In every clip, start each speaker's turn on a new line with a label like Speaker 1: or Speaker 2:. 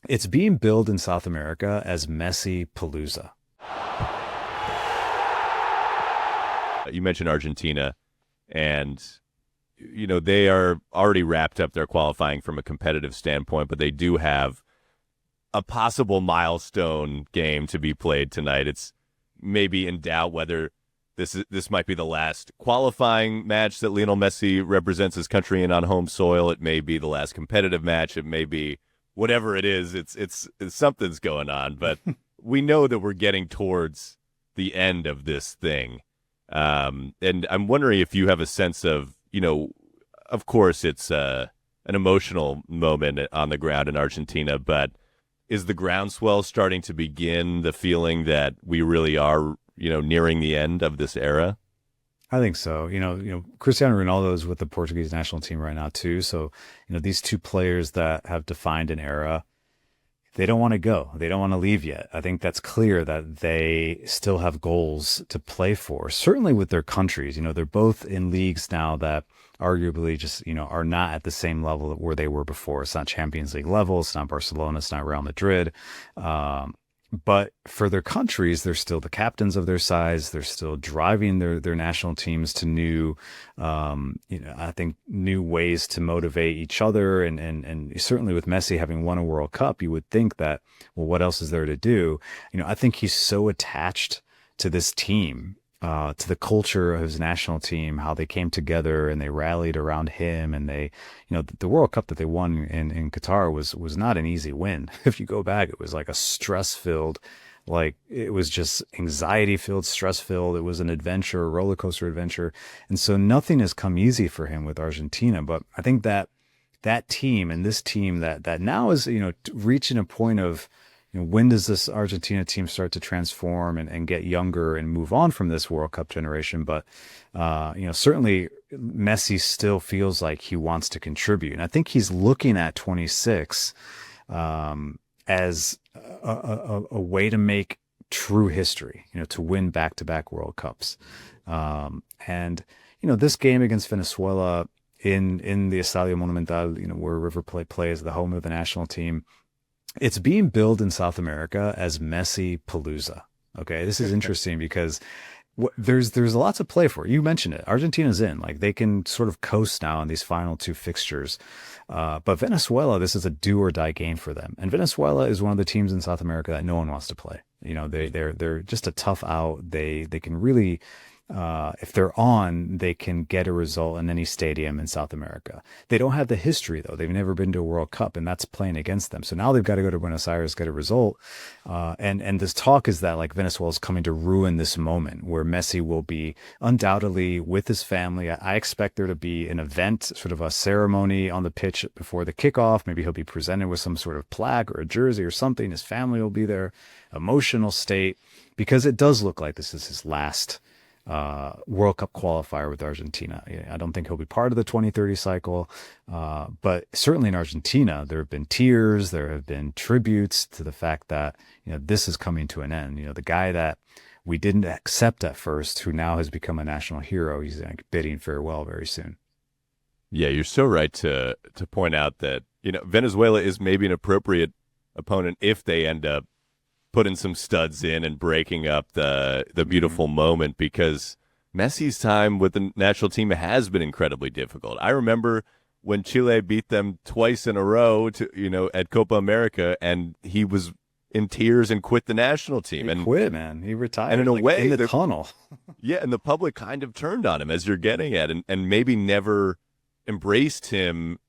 Speaker 1: It's being billed in South America as Messi Palooza.
Speaker 2: You mentioned Argentina, and they are already wrapped up their qualifying from a competitive standpoint, but they do have a possible milestone game to be played tonight. It's maybe in doubt whether this might be the last qualifying match that Lionel Messi represents his country in on home soil. It may be the last competitive match. It may be whatever it is. It's something's going on, but we know that we're getting towards the end of this thing. And I'm wondering if you have a sense of, of course it's an emotional moment on the ground in Argentina, but is the groundswell starting to begin the feeling that we really are, nearing the end of this era?
Speaker 1: I think so. Cristiano Ronaldo is with the Portuguese national team right now too. So, these two players that have defined an era, they don't want to go. They don't want to leave yet. I think that's clear that they still have goals to play for, certainly with their countries. They're both in leagues now that arguably just, are not at the same level where they were before. It's not Champions League level. It's not Barcelona. It's not Real Madrid. But for their countries, they're still the captains of their sides. They're still driving their national teams to new, I think new ways to motivate each other. And certainly with Messi having won a World Cup, you would think that, well, what else is there to do? I think he's so attached to this team, to the culture of his national team, how they came together and they rallied around him. And they, the World Cup that they won in Qatar was not an easy win. If you go back, it was like a stress filled, like it was just anxiety filled, stress filled. It was an adventure, a roller coaster adventure. And so nothing has come easy for him with Argentina. But I think that team and this team that now is, reaching a point of, when does this Argentina team start to transform and get younger and move on from this World Cup generation? But, certainly Messi still feels like he wants to contribute. And I think he's looking at 26 as a way to make true history, to win back-to-back World Cups. And this game against Venezuela in the Estadio Monumental, where River Plate plays, the home of the national team, it's being billed in South America as Messi Palooza. Okay, this is interesting because there's a lot to play for. You mentioned it. Argentina's in. Like, they can sort of coast now in these final two fixtures. But Venezuela, this is a do or die game for them. And Venezuela is one of the teams in South America that no one wants to play. They're just a tough out. They can really, if they're on, they can get a result in any stadium in South America. They don't have the history, though. They've never been to a World Cup, and that's playing against them. So now they've got to go to Buenos Aires, get a result. And this talk is that, like, Venezuela is coming to ruin this moment where Messi will be undoubtedly with his family. I expect there to be an event, sort of a ceremony on the pitch before the kickoff. Maybe he'll be presented with some sort of plaque or a jersey or something. His family will be there. Emotional state, because it does look like this is his last World Cup qualifier with Argentina. I don't think he'll be part of the 2030 cycle, but certainly in Argentina, there have been tears, there have been tributes to the fact that this is coming to an end. The guy that we didn't accept at first, who now has become a national hero, he's like bidding farewell very soon.
Speaker 2: Yeah, you're so right to point out that Venezuela is maybe an appropriate opponent if they end up putting some studs in and breaking up the beautiful moment, because Messi's time with the national team has been incredibly difficult. I remember when Chile beat them twice in a row at Copa America, and he was in tears and quit the national team.
Speaker 1: He quit, man. He retired.
Speaker 2: And in a way,
Speaker 1: in the tunnel.
Speaker 2: Yeah, and the public kind of turned on him, as you're getting at, and maybe never embraced him,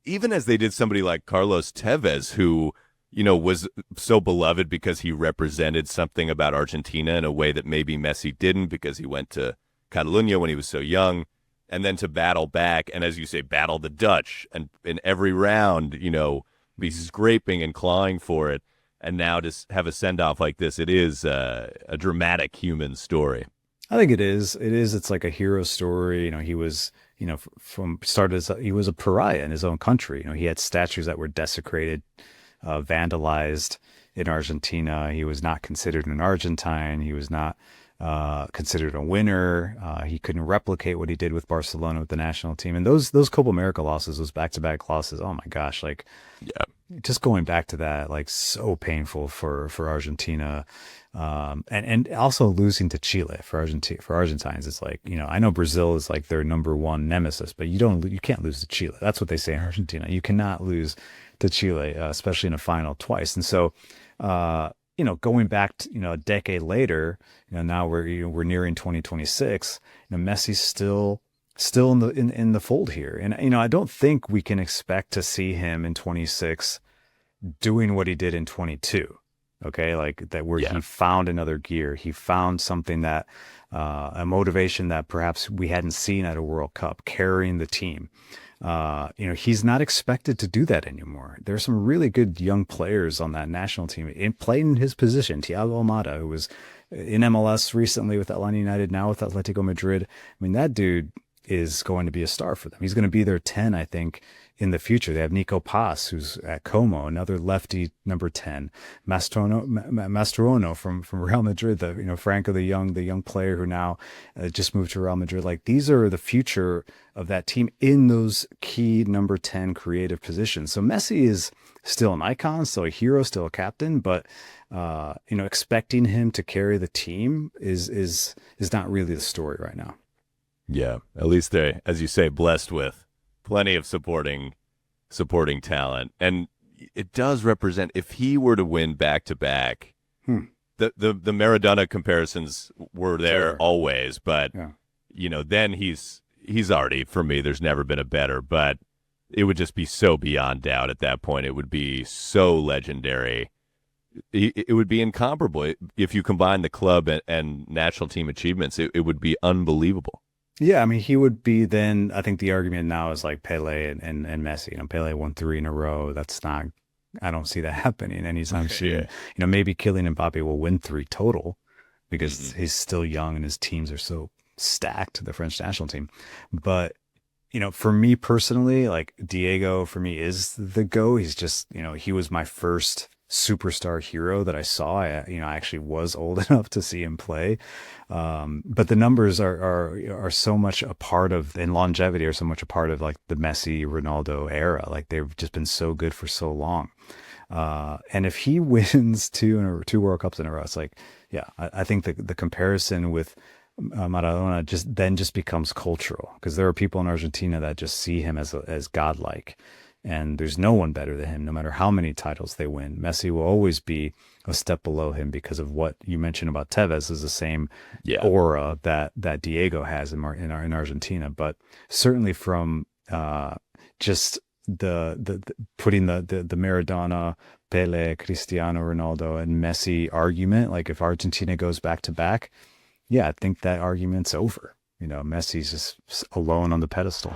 Speaker 2: even as they did somebody like Carlos Tevez, who was so beloved because he represented something about Argentina in a way that maybe Messi didn't, because he went to Catalunya when he was so young, and then to battle back, and as you say, battle the Dutch, and in every round, be scraping and clawing for it, and now to have a send-off like this, it is a dramatic human story.
Speaker 1: I think it is. It's like a hero story. He was, from start as he was a pariah in his own country. He had statues that were desecrated, vandalized in Argentina. He was not considered an Argentine. He was not considered a winner. He couldn't replicate what he did with Barcelona with the national team. And those Copa America losses, those back-to-back losses, oh my gosh, like,
Speaker 2: yeah,
Speaker 1: just going back to that, like so painful for Argentina, and also losing to Chile for Argentines. It's like, I know Brazil is like their number one nemesis, but you can't lose to Chile. That's what they say in Argentina. You cannot lose to Chile, especially in a final twice. And so, going back to, a decade later, now we're nearing 2026. Messi's still in the fold here. And I don't think we can expect to see him in 26 doing what he did in 22. Okay, like that, where he found another gear. He found something that a motivation that perhaps we hadn't seen at a World Cup, carrying the team. He's not expected to do that anymore. There's some really good young players on that national team playing his position. Thiago Almada, who was in MLS recently with Atlanta United, now with Atletico Madrid. I mean, that dude is going to be a star for them. He's going to be their 10, I think, in the future. They have Nico Paz, who's at Como, another lefty number 10. Mastrono from Real Madrid, Franco, the young player who now just moved to Real Madrid. Like, these are the future of that team in those key number 10 creative positions. So Messi is still an icon, still a hero, still a captain, but expecting him to carry the team is not really the story right now.
Speaker 2: Yeah, at least they're, as you say, blessed with plenty of supporting talent. And it does represent, if he were to win back-to-back, the Maradona comparisons were there always, but, then he's already, for me, there's never been a better, but it would just be so beyond doubt at that point. It would be so legendary. It would be incomparable. If you combine the club and national team achievements, it would be unbelievable.
Speaker 1: Yeah, I mean, he would be then. I think the argument now is like Pele and Messi. Pele won 3 in a row. That's not. I don't see that happening anytime soon. Maybe Kylian Mbappe will win 3 total because he's still young and his teams are so stacked, the French national team. But for me personally, like Diego, for me is the GOAT. He's just, he was my first superstar hero that I saw. I actually was old enough to see him play. But the numbers are so much a part of, and longevity are so much a part of like the Messi, Ronaldo era. Like they've just been so good for so long. And if he wins 2 World Cups in a row, it's like, I think the comparison with Maradona just becomes cultural, because there are people in Argentina that just see him as godlike. And there's no one better than him, no matter how many titles they win. Messi will always be a step below him because of what you mentioned about Tevez, is the same aura that Diego has in Argentina. But certainly from just the putting the Maradona, Pele, Cristiano Ronaldo, and Messi argument, like if Argentina goes back to back, I think that argument's over. Messi's just alone on the pedestal.